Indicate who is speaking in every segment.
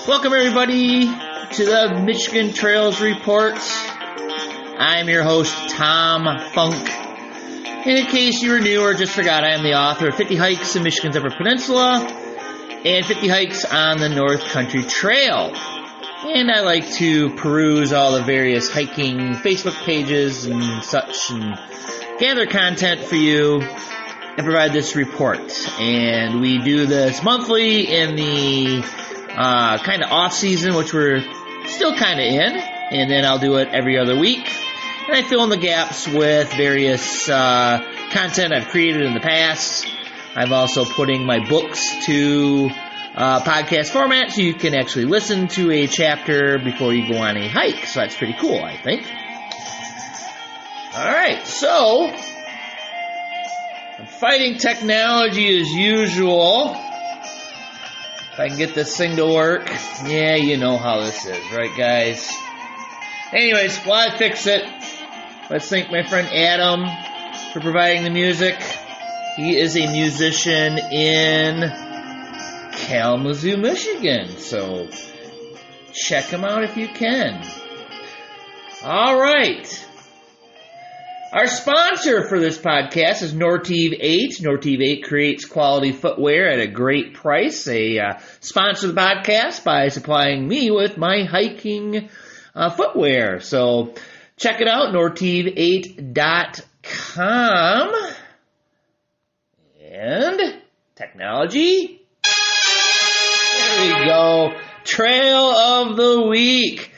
Speaker 1: Welcome everybody to the Michigan Trails Report. I'm your host, Tom Funk. And in case you were new or just forgot, I am the author of 50 Hikes in Michigan's Upper Peninsula and 50 Hikes on the North Country Trail. And I like to peruse all the various hiking Facebook pages and such and gather content for you and provide this report. And we do this monthly in the kind of off season, which we're still kind of in, and then I'll do it every other week. And I fill in the gaps with various content I've created in the past. I'm also putting my books to podcast format, so you can actually listen to a chapter before you go on a hike. So that's pretty cool, I think. Alright, so I'm fighting technology as usual. If I can get this thing to work. Yeah, you know how this is, right, guys? Anyways, while I fix it, let's thank my friend Adam for providing the music. He is a musician in Kalamazoo, Michigan, so check him out if you can. All right. Our sponsor for this podcast is Nortive 8. Nortive 8 creates quality footwear at a great price. They sponsor the podcast by supplying me with my hiking footwear. So check it out, nortive8.com. And technology. There we go. Trail of the week.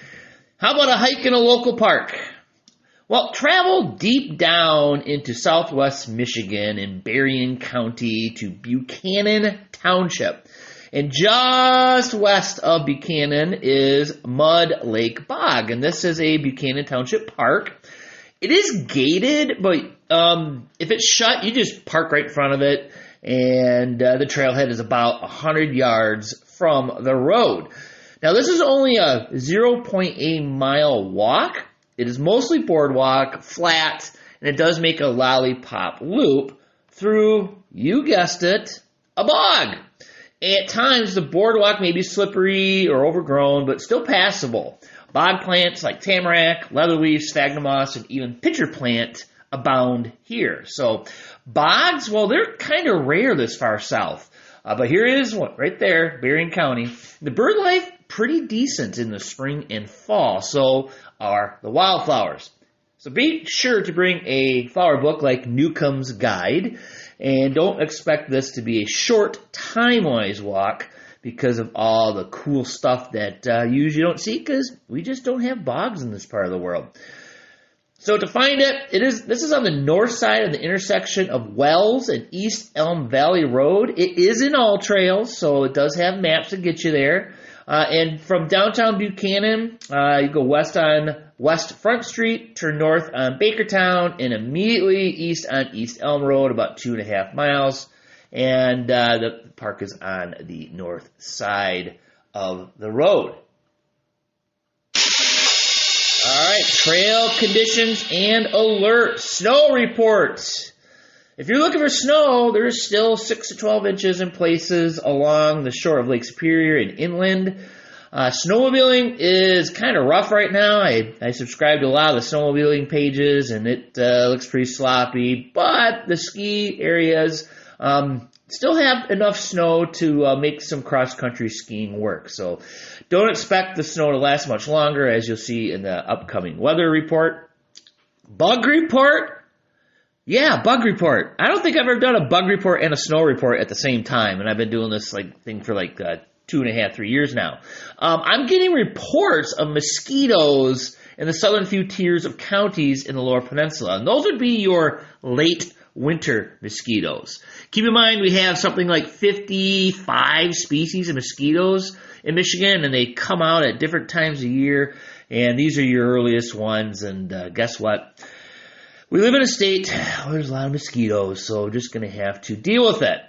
Speaker 1: How about a hike in a local park? Well, travel deep down into southwest Michigan in Berrien County to Buchanan Township. And just west of Buchanan is Mud Lake Bog. And this is a Buchanan Township park. It is gated, but if it's shut, you just park right in front of it. And the trailhead is about 100 yards from the road. Now, this is only a 0.8 mile walk. It is mostly boardwalk, flat, and it does make a lollipop loop through, you guessed it, a bog. At times, the boardwalk may be slippery or overgrown, but still passable. Bog plants like tamarack, leatherleaf, sphagnum moss, and even pitcher plant abound here. So, bogs, well, they're kind of rare this far south. But here is one right there, Berrien County. The bird life, pretty decent in the spring and fall. So are the wildflowers. So be sure to bring a flower book like Newcomb's Guide. And don't expect this to be a short, time-wise walk because of all the cool stuff that you usually don't see because we just don't have bogs in this part of the world. So to find it, this is on the north side of the intersection of Wells and East Elm Valley Road. It is in all trails, so it does have maps to get you there. And from downtown Buchanan, you go west on West Front Street, turn north on Bakertown, and immediately east on East Elm Road, about 2.5 miles. And the park is on the north side of the road. All right, trail conditions and alerts. Snow reports. If you're looking for snow, there's still 6 to 12 inches in places along the shore of Lake Superior and inland. Snowmobiling is kind of rough right now. I subscribe to a lot of the snowmobiling pages, and it looks pretty sloppy. But the ski areas still have enough snow to make some cross-country skiing work. So don't expect the snow to last much longer, as you'll see in the upcoming weather report. Bug report. Yeah, bug report. I don't think I've ever done a bug report and a snow report at the same time, and I've been doing this thing for 2.5, 3 years now. I'm getting reports of mosquitoes in the southern few tiers of counties in the Lower Peninsula, and those would be your late winter mosquitoes. Keep in mind we have something like 55 species of mosquitoes in Michigan, and they come out at different times of year, and these are your earliest ones, and guess what? We live in a state where there's a lot of mosquitoes, so we're just going to have to deal with it.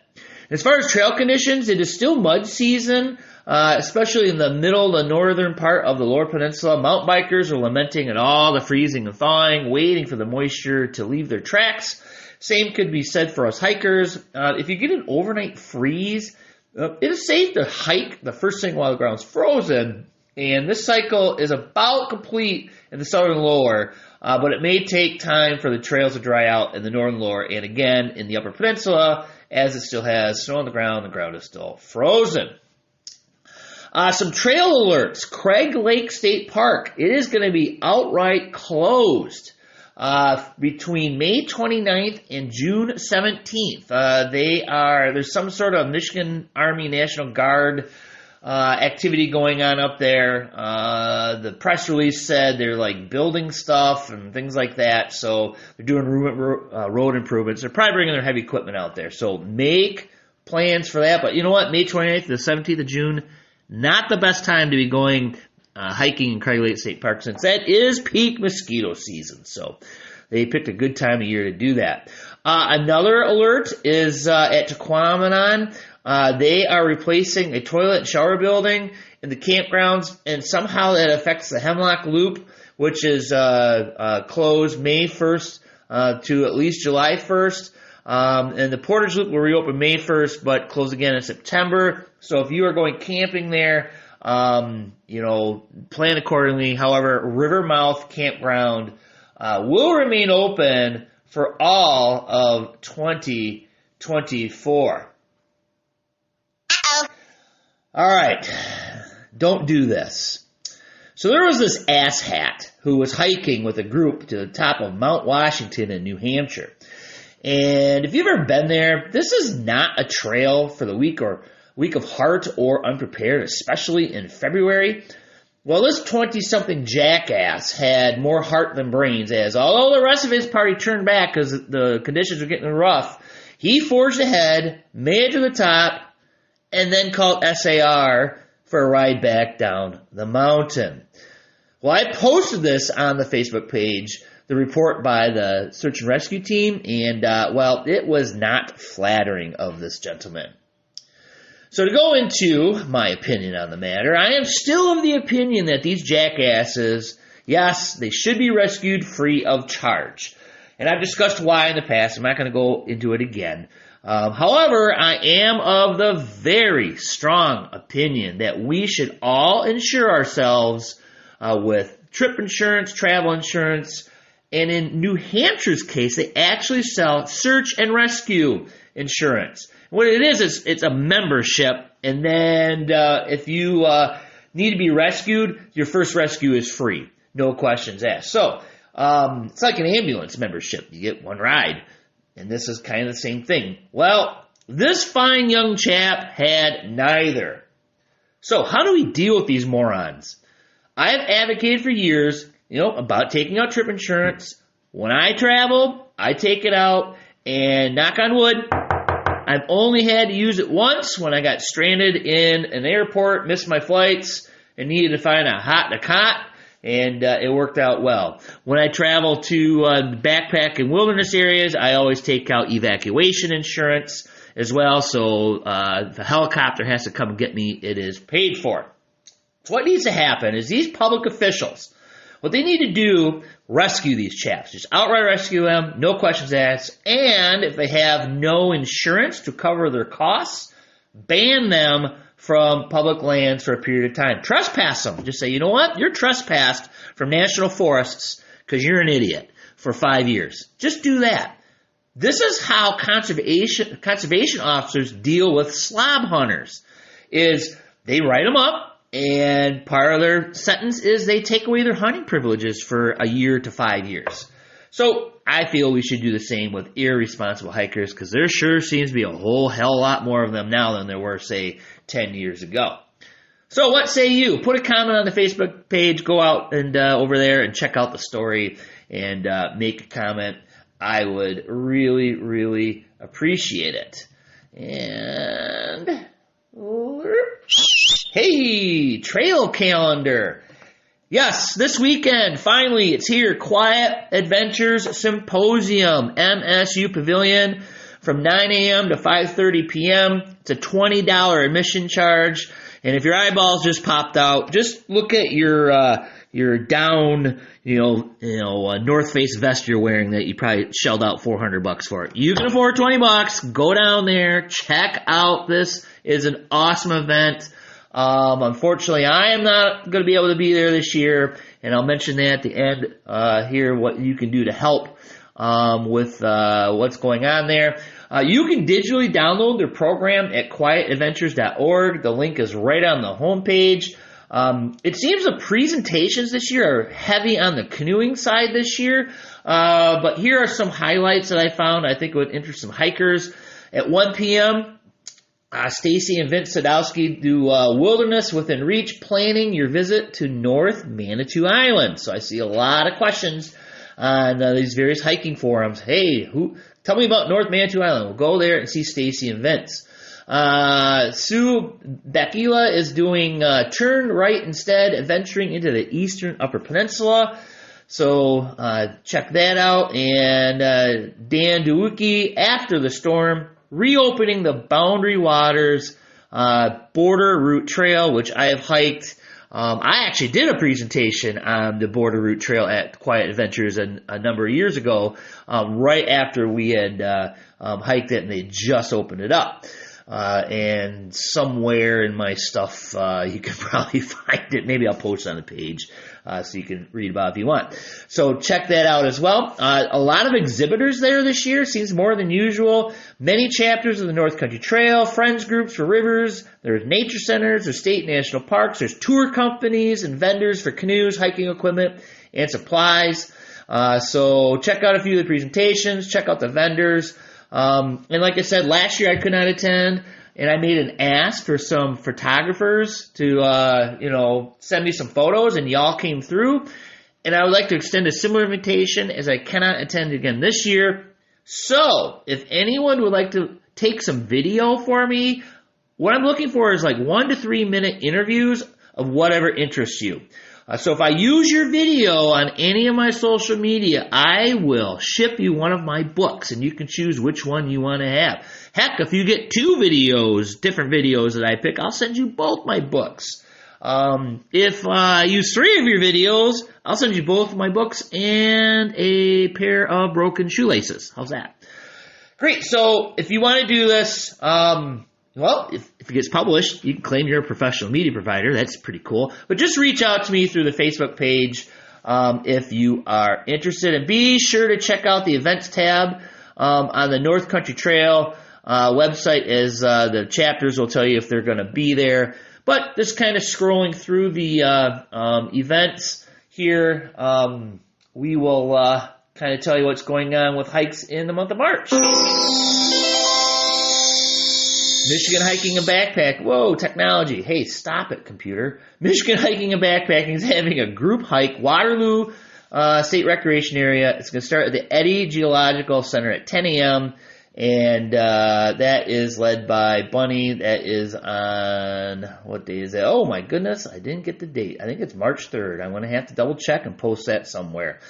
Speaker 1: As far as trail conditions, it is still mud season, especially in the middle, the northern part of the Lower Peninsula. Mountain bikers are lamenting at all the freezing and thawing, waiting for the moisture to leave their tracks. Same could be said for us hikers. If you get an overnight freeze, it is safe to hike the first thing while the ground's frozen. And this cycle is about complete in the southern lower, but it may take time for the trails to dry out in the northern lower and again in the upper peninsula as it still has snow on the ground is still frozen. Some trail alerts. Craig Lake State Park, it is going to be outright closed between May 29th and June 17th. There's some sort of Michigan Army National Guard activity going on up there. The press release said they're like building stuff and things like that, so they're doing road improvements. They're probably bringing their heavy equipment out there, so make plans for that. But you know what? May 29th to the 17th of June, not the best time to be going hiking in Craig Lake State Park since that is peak mosquito season, so they picked a good time of year to do that. Another alert is at Tequamanon. They are replacing a toilet and shower building in the campgrounds, and somehow that affects the Hemlock Loop, which is closed May 1st to at least July 1st. And the Portage Loop will reopen May 1st, but close again in September. So if you are going camping there, plan accordingly. However, Rivermouth Campground will remain open for all of 2024. All right, don't do this. So there was this asshat who was hiking with a group to the top of Mount Washington in New Hampshire. And if you've ever been there, this is not a trail for the weak of heart or unprepared, especially in February. Well, this 20-something jackass had more heart than brains, as although the rest of his party turned back because the conditions were getting rough, he forged ahead, made it to the top, and then called SAR for a ride back down the mountain. Well, I posted this on the Facebook page, the report by the search and rescue team, and, it was not flattering of this gentleman. So to go into my opinion on the matter, I am still of the opinion that these jackasses, yes, they should be rescued free of charge. And I've discussed why in the past. I'm not going to go into it again. However, I am of the very strong opinion that we should all insure ourselves with trip insurance, travel insurance, and in New Hampshire's case, they actually sell search and rescue insurance. What it is it's a membership, and then if you need to be rescued, your first rescue is free, no questions asked. So it's like an ambulance membership. You get one ride. And this is kind of the same thing. Well, this fine young chap had neither. So how do we deal with these morons? I have advocated for years, about taking out trip insurance. When I travel, I take it out, and knock on wood, I've only had to use it once when I got stranded in an airport, missed my flights, and needed to find a cot. And it worked out well. When I travel to backpack and wilderness areas, I always take out evacuation insurance as well. So if a helicopter has to come and get me, it is paid for. So what needs to happen is these public officials, what they need to do, rescue these chaps. Just outright rescue them, no questions asked. And if they have no insurance to cover their costs, ban them from public lands for a period of time. Trespass them. Just say, you know what? You're trespassed from national forests because you're an idiot for 5 years. Just do that. This is how conservation officers deal with slob hunters. Is they write them up, and part of their sentence is they take away their hunting privileges for a year to 5 years. So I feel we should do the same with irresponsible hikers because there sure seems to be a whole hell lot more of them now than there were, say, 10 years ago. So what say you? Put a comment on the Facebook page. Go out and over there and check out the story and make a comment. I would really, really appreciate it. And hey, trail calendar. Yes, this weekend, finally, it's here. Quiet Adventures Symposium, MSU Pavilion, from 9 a.m. to 5:30 p.m. It's a $20 admission charge. And if your eyeballs just popped out, just look at your down, North Face vest you're wearing that you probably shelled out $400 for. You can afford $20. Go down there, check out. This is an awesome event. Unfortunately, I am not going to be able to be there this year, and I'll mention that at the end here, what you can do to help with what's going on there. You can digitally download their program at quietadventures.org. The link is right on the homepage. It seems the presentations this year are heavy on the canoeing side this year, but here are some highlights that I found I think would interest some hikers. At 1 p.m., Stacy and Vince Sadowski do Wilderness Within Reach, planning your visit to North Manitou Island. So I see a lot of questions on these various hiking forums. Hey, tell me about North Manitou Island. We'll go there and see Stacy and Vince. Sue Bakila is doing Turn Right Instead, adventuring into the eastern Upper Peninsula. So check that out. And Dan Dewicki, After the Storm, reopening the Boundary Waters Border Route Trail, which I have hiked. I actually did a presentation on the Border Route Trail at Quiet Adventures a number of years ago, right after we had hiked it and they just opened it up. And somewhere in my stuff, you can probably find it. Maybe I'll post it on the page so you can read about it if you want. So check that out as well. A lot of exhibitors there this year, seems more than usual. Many chapters of the North Country Trail, friends groups for rivers, there's nature centers, there's state and national parks, there's tour companies and vendors for canoes, hiking equipment, and supplies. So check out a few of the presentations, check out the vendors. And like I said, last year I could not attend, and I made an ask for some photographers to, send me some photos, and y'all came through. And I would like to extend a similar invitation, as I cannot attend again this year. So, if anyone would like to take some video for me, what I'm looking for is like 1 to 3 minute interviews of whatever interests you. So if I use your video on any of my social media, I will ship you one of my books, and you can choose which one you want to have. Heck, if you get 2 videos, different videos that I pick, I'll send you both my books. If I use 3 of your videos, I'll send you both my books and a pair of broken shoelaces. How's that? Great. So if you want to do this, if it gets published, you can claim you're a professional media provider. That's pretty cool. But just reach out to me through the Facebook page if you are interested. And be sure to check out the events tab on the North Country Trail website, as the chapters will tell you if they're going to be there. But just kind of scrolling through the events here, we will kind of tell you what's going on with hikes in the month of March. Michigan Hiking and Backpack. Whoa, technology. Hey, stop it, computer. Michigan Hiking and Backpacking is having a group hike, Waterloo State Recreation Area. It's going to start at the Eddy Geological Center at 10 a.m., and that is led by Bunny. That is on, what day is that? Oh, my goodness, I didn't get the date. I think it's March 3rd. I'm going to have to double check and post that somewhere.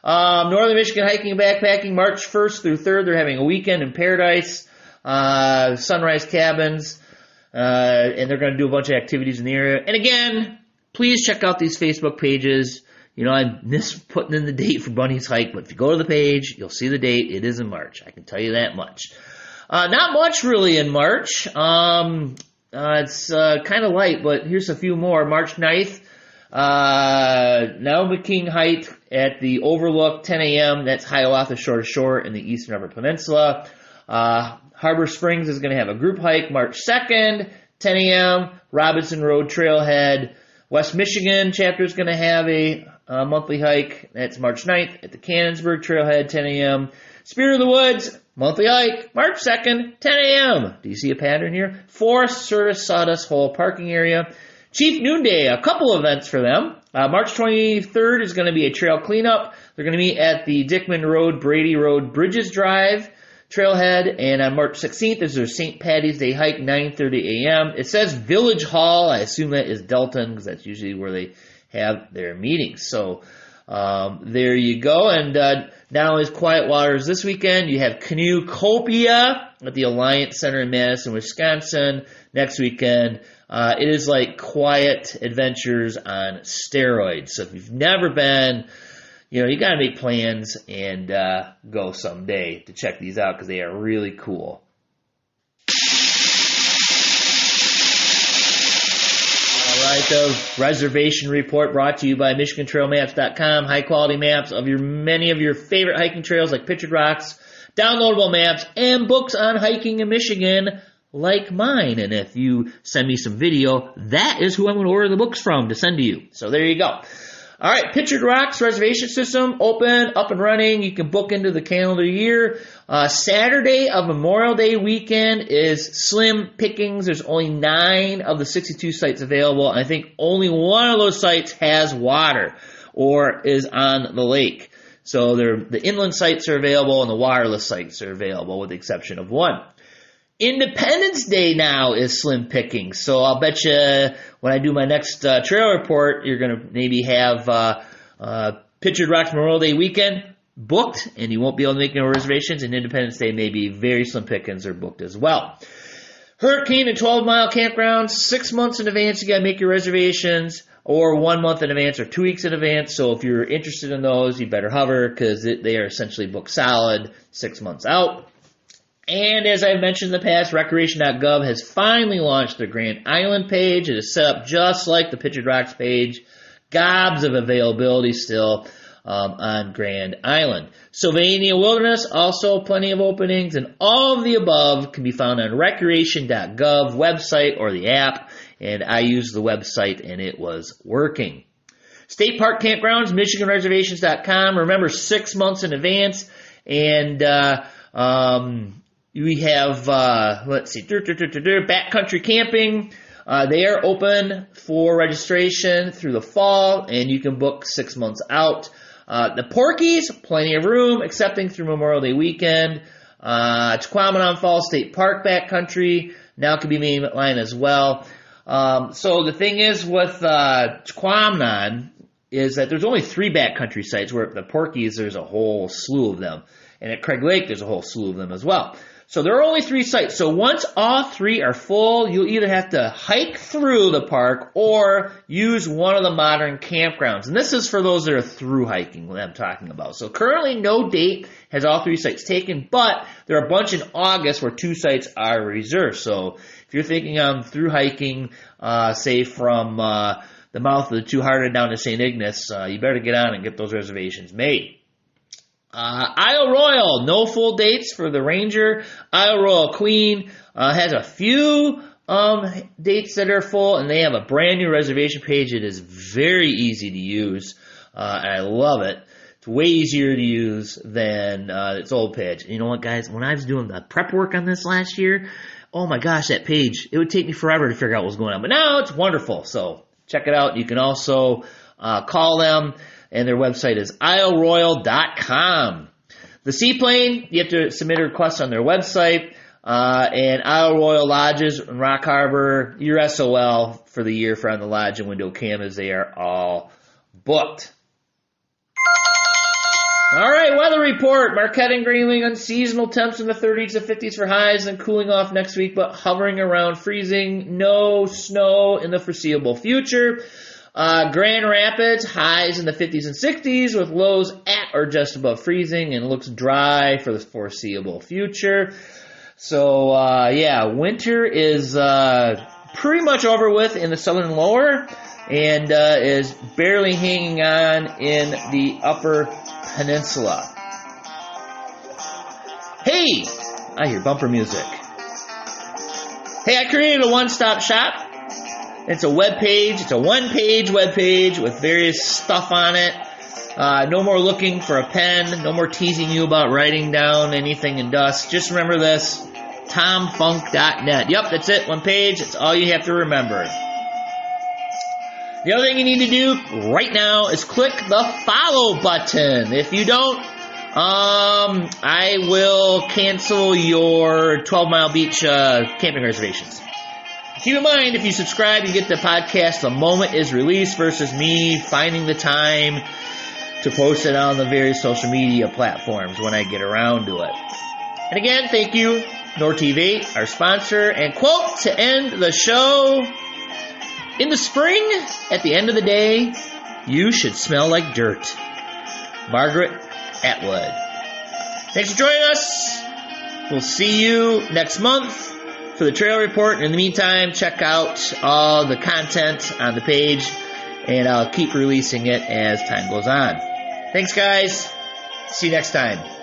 Speaker 1: Northern Michigan Hiking and Backpacking, March 1st through 3rd. They're having a weekend in Paradise. Sunrise cabins, and they're going to do a bunch of activities in the area. And again, please check out these Facebook pages. I'm putting in the date for Bunny's hike, but if you go to the page, you'll see the date. It is in March. I can tell you that much. Not much really in March. It's kind of light, but here's a few more. March 9th, Naomi King hike at the Overlook, 10 a.m. That's Hiawatha Shore to Shore in the eastern Upper Peninsula. Harbor Springs is going to have a group hike March 2nd, 10 a.m. Robinson Road Trailhead. West Michigan chapter is going to have a monthly hike. That's March 9th at the Cannonsburg Trailhead, 10 a.m. Spirit of the Woods, monthly hike, March 2nd, 10 a.m. Do you see a pattern here? Forest Service Sawdust Hole parking area. Chief Noonday, a couple events for them. March 23rd is going to be a trail cleanup. They're going to meet at the Dickman Road, Brady Road, Bridges Drive Trailhead, and on March 16th is their St. Patty's Day hike, 9:30 a.m. It says Village Hall. I assume that is Delton, because that's usually where they have their meetings. So there you go. And not only is Quiet Waters this weekend, you have Canoe Copia at the Alliance Center in Madison, Wisconsin next weekend. It is like quiet adventures on steroids. So if you've never been, you got to make plans and go someday to check these out because they are really cool. All right, the reservation report brought to you by MichiganTrailMaps.com. High quality maps of many of your favorite hiking trails like Pictured Rocks, downloadable maps, and books on hiking in Michigan like mine. And if you send me some video, that is who I'm going to order the books from to send to you. So there you go. All right, Pictured Rocks reservation system open, up and running. You can book into the calendar year. Saturday of Memorial Day weekend is slim pickings. There's only 9 of the 62 sites available. I think only one of those sites has water or is on the lake. So the inland sites are available and the waterless sites are available with the exception of one. Independence Day now is slim picking, so I'll bet you when I do my next trail report, you're going to maybe have Pictured Rocks Memorial Day weekend booked, and you won't be able to make no reservations, and Independence Day maybe very slim pickings are booked as well. Hurricane and 12-mile campgrounds, 6 months in advance, you got to make your reservations, or 1 month in advance or 2 weeks in advance, so if you're interested in those, you better hover, because they are essentially booked solid 6 months out. And as I've mentioned in the past, Recreation.gov has finally launched their Grand Island page. It is set up just like the Pictured Rocks page. Gobs of availability still on Grand Island. Sylvania Wilderness, also plenty of openings. And all of the above can be found on Recreation.gov website or the app. And I used the website and it was working. State Park Campgrounds, MichiganReservations.com. Remember, 6 months in advance. And we have, backcountry camping. They are open for registration through the fall, and you can book 6 months out. The Porkies, plenty of room, excepting through Memorial Day weekend. Tequamanon Falls State Park backcountry now can be mainline as well. So the thing is with Tequamanon is that there's only 3 backcountry sites, where at the Porkies there's a whole slew of them. And at Craig Lake, there's a whole slew of them as well. So there are only 3 sites. So once all 3 are full, you'll either have to hike through the park or use one of the modern campgrounds. And this is for those that are through hiking that I'm talking about. So currently no date has all 3 sites taken, but there are a bunch in August where 2 sites are reserved. So if you're thinking on through hiking, say from the mouth of the Two Hearted down to St. Ignace, you better get on and get those reservations made. Isle Royal, no full dates for the Ranger. Isle Royal Queen has a few dates that are full, and they have a brand new reservation page. It is very easy to use, and I love it. It's way easier to use than its old page. You know what, guys? When I was doing the prep work on this last year, oh my gosh, that page, it would take me forever to figure out what was going on. But now it's wonderful, so check it out. You can also call them. And their website is isleroyal.com. The Seaplane, you have to submit a request on their website. And Isle Royal Lodges and Rock Harbor, your SOL for the year for on the lodge and window cameras. They are all booked. All right, weather report. Marquette and Grayling, unseasonal temps in the 30s to 50s for highs and cooling off next week, but hovering around freezing. No snow in the foreseeable future. Grand Rapids, highs in the 50s and 60s with lows at or just above freezing, and looks dry for the foreseeable future. So, winter is pretty much over with in the southern lower and is barely hanging on in the upper peninsula. Hey, I hear bumper music. Hey, I created a one-stop shop. It's a web page. It's a one-page web page with various stuff on it. No more looking for a pen. No more teasing you about writing down anything in dust. Just remember this, tomfunk.net. Yep, that's it. One page. That's all you have to remember. The other thing you need to do right now is click the follow button. If you don't, I will cancel your 12 Mile Beach camping reservations. Keep in mind, if you subscribe, you get the podcast the moment it's released versus me finding the time to post it on the various social media platforms when I get around to it. And again, thank you NorTV, our sponsor, and quote to end the show: in the spring, at the end of the day, you should smell like dirt. Margaret Atwood. Thanks for joining us. We'll see you next month for the Trail Report. And in the meantime, check out all the content on the page, and I'll keep releasing it as time goes on. Thanks, guys. See you next time.